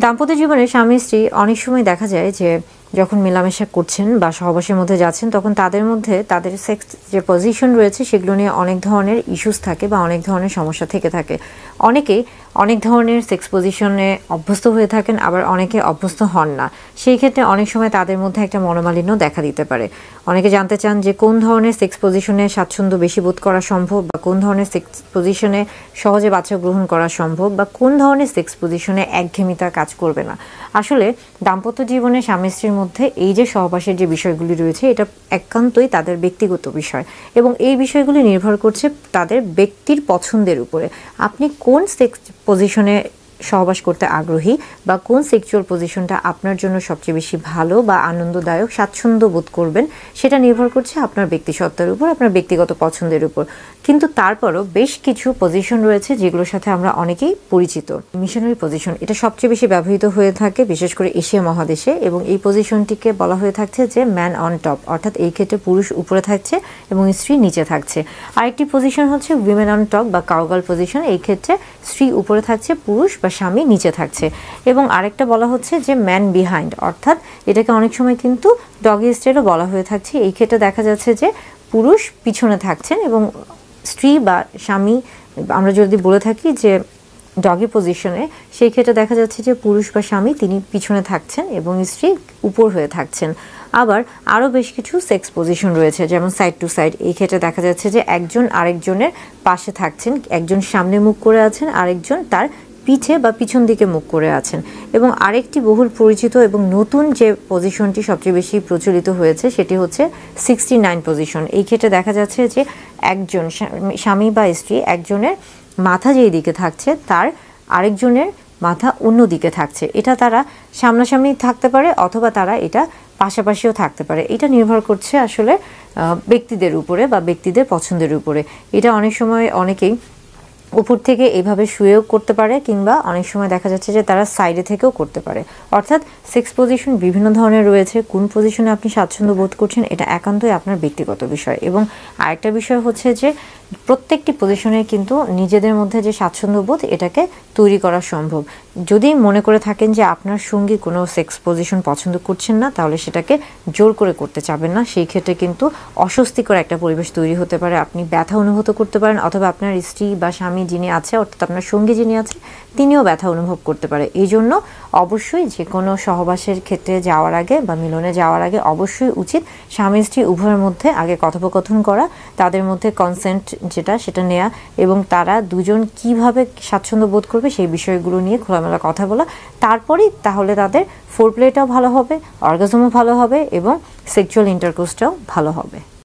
দাম্পত্য জীবনে স্বামী স্ত্রী অনেক সময় দেখা যায় যে যখন মেলামেশা করছেন বা সহবাসের মধ্যে যাচ্ছেন তখন তাদের মধ্যে তাদের সেক্স যে পজিশন রয়েছে সেগুলো নিয়ে অনেক ধরনের ইস্যুস থাকে বা অনেক ধরনের সমস্যা থেকে থাকে। অনেকেই অনেক ধরনের সেক্স পজিশনে অভ্যস্ত হয়ে থাকেন, আবার অনেকে অভ্যস্ত হন না। সেই ক্ষেত্রে অনেক সময় তাদের মধ্যে একটা মনোমালিন্য দেখা দিতে পারে। অনেকে জানতে চান যে কোন ধরনের সেক্স পজিশনে স্বাচ্ছন্দ্য বেশি বোধ করা সম্ভব, বা কোন ধরনের সেক্স পজিশনে সহজে বাচ্চা গ্রহণ করা সম্ভব, বা কোন ধরনের সেক্স পজিশনে একঘেয়েমিতা কাজ করবে না। আসলে দাম্পত্য জীবনে স্বামী স্ত্রীর মধ্যে এই যে সহবাসের যে বিষয়গুলি রয়েছে এটা একান্তই তাদের ব্যক্তিগত বিষয়, এবং এই বিষয়গুলি নির্ভর করছে তাদের ব্যক্তির পছন্দের উপরে। আপনি কোন সেক্স পজিশনে সহবাস করতে আগ্রহী বা কোন সেক্সুয়াল পজিশনটা আপনার জন্য সবচেয়ে বেশি ভালো বা আনন্দদায়ক, স্বাচ্ছন্দ্য বোধ করবেন, সেটা নির্ভর করছে আপনার ব্যক্তিসত্তার উপর, আপনার ব্যক্তিগত পছন্দের উপর। কিন্তু তারপরও বেশ কিছু পজিশন রয়েছে যেগুলোর সাথে আমরা অনেকেই পরিচিত। মিশনারি পজিশন এটা সবচেয়ে বেশি ব্যবহৃত হয়ে থাকে বিশেষ করে এশিয়া মহাদেশে, এবং এই পজিশনটিকে বলা হয়ে থাকছে যে ম্যান অন টপ, অর্থাৎ এই ক্ষেত্রে পুরুষ উপরে থাকছে এবং স্ত্রী নিচে থাকছে। আরেকটি পজিশন হচ্ছে উইমেন অন টপ বা কাউগার্ল পজিশন, এই ক্ষেত্রে স্ত্রী উপরে থাকছে, পুরুষ বা স্বামী নিচে থাকছে। এবং আরেকটা বলা হচ্ছে যে ম্যান বিহাইন্ড, অর্থাৎ এটাকে অনেক সময় কিন্তু ডগি স্টাইলও বলা হয়ে থাকছে। এই ক্ষেত্রে দেখা যাচ্ছে যে পুরুষ পিছনে থাকছেন এবং স্ত্রী বা স্বামী, আমরা যদি বলে থাকি যে ডগি পজিশনে, সেই ক্ষেত্রে দেখা যাচ্ছে যে পুরুষ বা স্বামী তিনি পিছনে থাকছেন এবং স্ত্রী উপর হয়ে থাকছেন। আবার আরও বেশ কিছু সেক্স পজিশন রয়েছে, যেমন সাইড টু সাইড। এই ক্ষেত্রে দেখা যাচ্ছে যে একজন আরেকজনের পাশে থাকছেন, একজন সামনে মুখ করে আছেন, আরেকজন তার পিঠে বা পিছন দিকে মুখ করে আছেন। এবং আরেকটি বহুল পরিচিত এবং নতুন যে পজিশনটি সবচেয়ে বেশি প্রচলিত হয়েছে সেটি হচ্ছে 69 পজিশন। এই ক্ষেত্রে দেখা যাচ্ছে যে একজন স্বামী বা স্ত্রী, একজনের মাথা যেই দিকে থাকছে তার আরেকজনের মাথা অন্য দিকে থাকছে। এটা তারা সামনাসামনি থাকতে পারে অথবা তারা এটা পাশাপাশিও থাকতে পারে। এটা নির্ভর করছে আসলে ব্যক্তিদের উপরে বা ব্যক্তিদের পছন্দের উপরে। এটা অনেক সময় অনেকেই উপর থেকে এভাবে শুয়েও করতে পারে, কিংবা অনেক সময় দেখা যাচ্ছে যে তারা সাইডে থেকেও করতে পারে। অর্থাৎ সেক্স পজিশন বিভিন্ন ধরনের রয়েছে। কোন পজিশনে আপনি স্বাচ্ছন্দ্য বোধ করছেন এটা একান্তই আপনার ব্যক্তিগত বিষয়। এবং আরেকটা বিষয় হচ্ছে যে প্রত্যেকটি পজিশনে কিন্তু নিজেদের মধ্যে যে স্বাচ্ছন্দ্য বোধ এটাকে তৈরি করা সম্ভব। যদি মনে করে থাকেন যে আপনার সঙ্গী কোনো সেক্স পজিশন পছন্দ করছেন না, তাহলে সেটাকে জোর করে করতে চাবেন না। সেই ক্ষেত্রে কিন্তু অস্বস্তিকর একটা পরিবেশ তৈরি হতে পারে। আপনি ব্যথা অনুভব করতে পারেন, অথবা আপনার স্ত্রী বা স্বামী যিনি আছে, অর্থাৎ আপনার সঙ্গী যিনি আছে, তিনিও ব্যথা অনুভব করতে পারে। এই জন্য অবশ্যই যে কোনো সহবাসের ক্ষেত্রে যাওয়ার আগে বা মিলনে যাওয়ার আগে অবশ্যই উচিত স্বামী স্ত্রী উভয়ের মধ্যে আগে কথোপকথন করা, তাদের মধ্যে কনসেন্ট যেটা সেটা নেওয়া, এবং তারা দুজন কিভাবে স্বাচ্ছন্দ্য বোধ করবে সেই বিষয়গুলো নিয়ে খোলামেলা কথা বলা। তারপরেই তাহলে তাদের ফোরপ্লেটাও ভালো হবে, অর্গাজমও ভালো হবে এবং সেক্সুয়াল ইন্টারকোর্সটাও ভালো হবে।